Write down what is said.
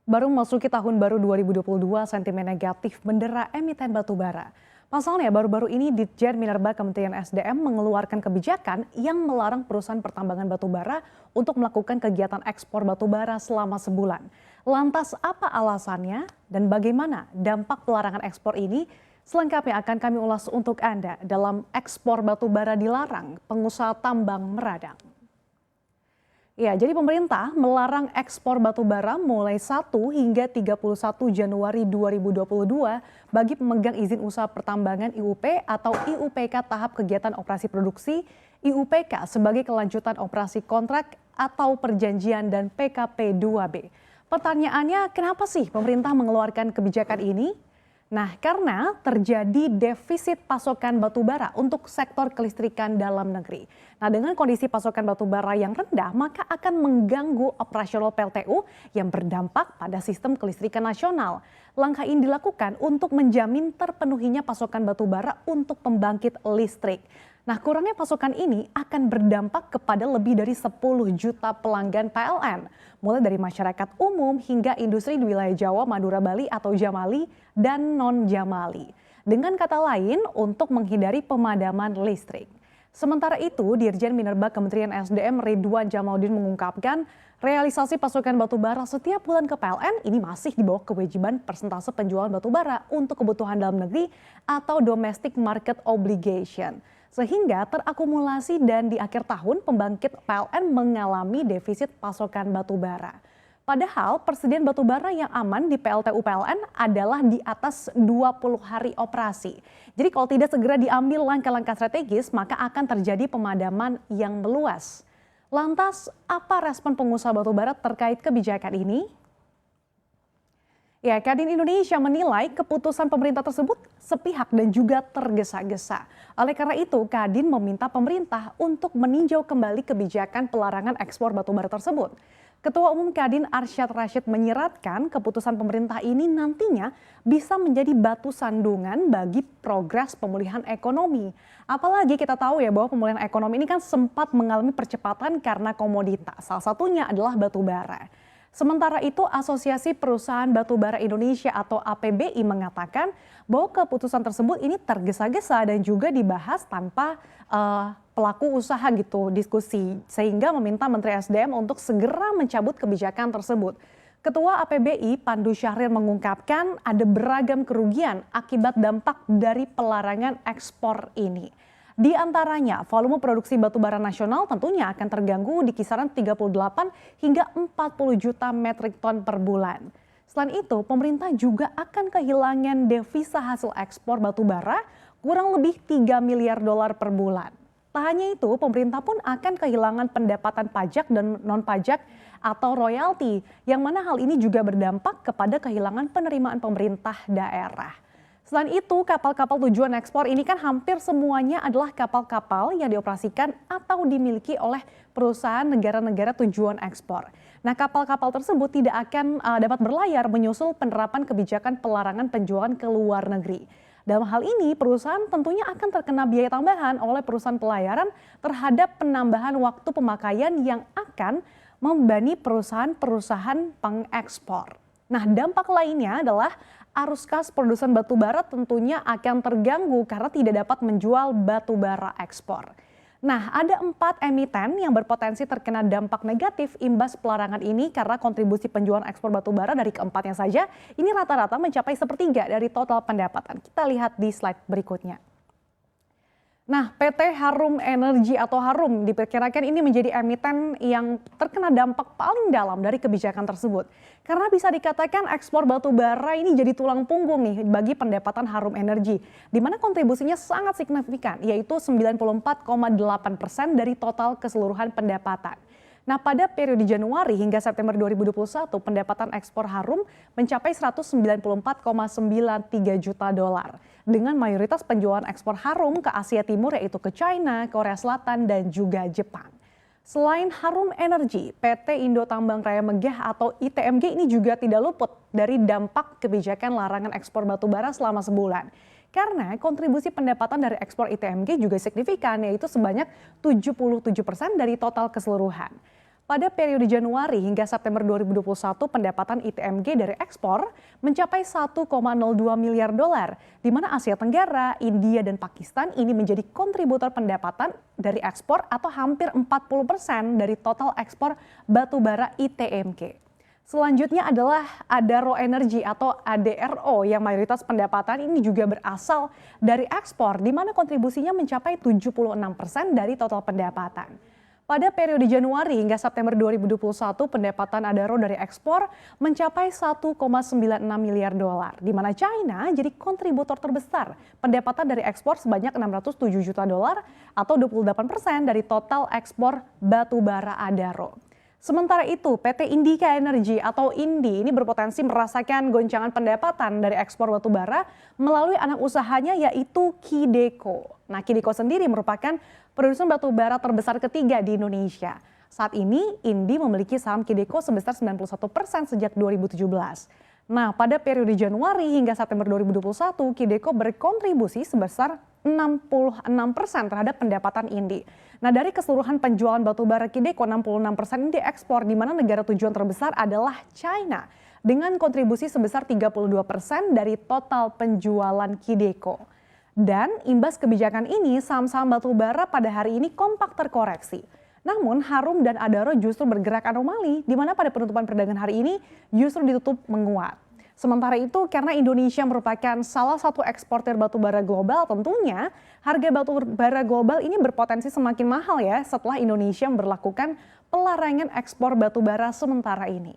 Baru memasuki tahun baru 2022, sentimen negatif mendera emiten batubara. Pasalnya, baru-baru ini Ditjen Minerba Kementerian SDM mengeluarkan kebijakan yang melarang perusahaan pertambangan batubara untuk melakukan kegiatan ekspor batubara selama sebulan. Lantas apa alasannya dan bagaimana dampak pelarangan ekspor ini? Selengkapnya akan kami ulas untuk Anda dalam Ekspor Batubara Dilarang, Pengusaha Tambang Meradang. Ya, jadi pemerintah melarang ekspor batubara mulai 1 hingga 31 Januari 2022 bagi pemegang izin usaha pertambangan IUP atau IUPK tahap kegiatan operasi produksi, IUPK sebagai kelanjutan operasi kontrak atau perjanjian dan PKP 2B. Pertanyaannya, kenapa sih pemerintah mengeluarkan kebijakan ini? Nah, karena terjadi defisit pasokan batubara untuk sektor kelistrikan dalam negeri. Nah, dengan kondisi pasokan batubara yang rendah, maka akan mengganggu operasional PLTU yang berdampak pada sistem kelistrikan nasional. Langkah ini dilakukan untuk menjamin terpenuhinya pasokan batubara untuk pembangkit listrik. Nah, kurangnya pasokan ini akan berdampak kepada lebih dari 10 juta pelanggan PLN, mulai dari masyarakat umum hingga industri di wilayah Jawa, Madura, Bali atau Jamali dan non-Jamali. Dengan kata lain, untuk menghindari pemadaman listrik. Sementara itu, Dirjen Minerba Kementerian SDM Ridwan Jamaldin mengungkapkan realisasi pasokan batubara setiap bulan ke PLN ini masih di bawah kewajiban persentase penjualan batubara untuk kebutuhan dalam negeri atau domestic market obligation. Sehingga terakumulasi dan di akhir tahun pembangkit PLN mengalami defisit pasokan batubara. Padahal persediaan batubara yang aman di PLTU PLN adalah di atas 20 hari operasi. Jadi kalau tidak segera diambil langkah-langkah strategis, maka akan terjadi pemadaman yang meluas. Lantas, apa respon pengusaha batubara terkait kebijakan ini? Ya, Kadin Indonesia menilai keputusan pemerintah tersebut sepihak dan juga tergesa-gesa. Oleh karena itu, Kadin meminta pemerintah untuk meninjau kembali kebijakan pelarangan ekspor batubara tersebut. Ketua Umum Kadin Arsyad Rashid menyeratkan keputusan pemerintah ini nantinya bisa menjadi batu sandungan bagi progres pemulihan ekonomi. Apalagi kita tahu ya bahwa pemulihan ekonomi ini kan sempat mengalami percepatan karena komoditas. Salah satunya adalah batubara. Sementara itu, Asosiasi Perusahaan Batubara Indonesia atau APBI mengatakan bahwa keputusan tersebut ini tergesa-gesa dan juga dibahas tanpa pelaku usaha gitu diskusi, sehingga meminta Menteri SDM untuk segera mencabut kebijakan tersebut. Ketua APBI Pandu Syahrir mengungkapkan ada beragam kerugian akibat dampak dari pelarangan ekspor ini. Di antaranya, volume produksi batubara nasional tentunya akan terganggu di kisaran 38 hingga 40 juta metrik ton per bulan. Selain itu, pemerintah juga akan kehilangan devisa hasil ekspor batubara kurang lebih 3 miliar dolar per bulan. Tak hanya itu, pemerintah pun akan kehilangan pendapatan pajak dan non-pajak atau royalti, yang mana hal ini juga berdampak kepada kehilangan penerimaan pemerintah daerah. Selain itu, kapal-kapal tujuan ekspor ini kan hampir semuanya adalah kapal-kapal yang dioperasikan atau dimiliki oleh perusahaan negara-negara tujuan ekspor. Nah, kapal-kapal tersebut tidak akan dapat berlayar menyusul penerapan kebijakan pelarangan penjualan ke luar negeri. Dalam hal ini, perusahaan tentunya akan terkena biaya tambahan oleh perusahaan pelayaran terhadap penambahan waktu pemakaian yang akan membebani perusahaan-perusahaan pengekspor. Nah, dampak lainnya adalah arus kas produsen batubara tentunya akan terganggu karena tidak dapat menjual batubara ekspor. Nah, ada 4 emiten yang berpotensi terkena dampak negatif imbas pelarangan ini karena kontribusi penjualan ekspor batubara dari keempatnya saja ini rata-rata mencapai 1/3 dari total pendapatan. Kita lihat di slide berikutnya. Nah, PT Harum Energi atau Harum diperkirakan ini menjadi emiten yang terkena dampak paling dalam dari kebijakan tersebut. Karena bisa dikatakan ekspor batu bara ini jadi tulang punggung nih bagi pendapatan Harum Energi, di mana kontribusinya sangat signifikan, yaitu 94,8% dari total keseluruhan pendapatan. Nah, pada periode Januari hingga September 2021, pendapatan ekspor Harum mencapai 194,93 juta dolar. Dengan mayoritas penjualan ekspor Harum ke Asia Timur yaitu ke China, Korea Selatan, dan juga Jepang. Selain Harum Energi, PT Indo Tambang Raya Megah atau ITMG ini juga tidak luput dari dampak kebijakan larangan ekspor batubara selama sebulan. Karena kontribusi pendapatan dari ekspor ITMG juga signifikan, yaitu sebanyak 77% dari total keseluruhan. Pada periode Januari hingga September 2021, pendapatan ITMG dari ekspor mencapai 1,02 miliar dolar, di mana Asia Tenggara, India, dan Pakistan ini menjadi kontributor pendapatan dari ekspor atau hampir 40% dari total ekspor batu bara ITMG. Selanjutnya adalah Adaro Energy atau ADRO yang mayoritas pendapatan ini juga berasal dari ekspor, di mana kontribusinya mencapai 76% dari total pendapatan. Pada periode Januari hingga September 2021, pendapatan Adaro dari ekspor mencapai 1,96 miliar dolar, di mana China jadi kontributor terbesar. Pendapatan dari ekspor sebanyak 607 juta dolar atau 28% dari total ekspor batu bara Adaro. Sementara itu, PT Indika Energy atau INDI ini berpotensi merasakan goncangan pendapatan dari ekspor batu bara melalui anak usahanya yaitu Kideko. Nah, Kideko sendiri merupakan produsen batu bara terbesar ketiga di Indonesia. Saat ini, INDI memiliki saham Kideko sebesar 91% sejak 2017. Nah, pada periode Januari hingga September 2021, Kideko berkontribusi sebesar 66% terhadap pendapatan INDI. Nah, dari keseluruhan penjualan batu bara Kideko, 66% ini diekspor, di mana negara tujuan terbesar adalah China dengan kontribusi sebesar 32% dari total penjualan Kideko. Dan imbas kebijakan ini, saham-saham batu bara pada hari ini kompak terkoreksi. Namun Harum dan Adaro justru bergerak anomali, di mana pada penutupan perdagangan hari ini justru ditutup menguat. Sementara itu, karena Indonesia merupakan salah satu eksportir batu bara global, tentunya harga batu bara global ini berpotensi semakin mahal ya setelah Indonesia memberlakukan pelarangan ekspor batu bara sementara ini.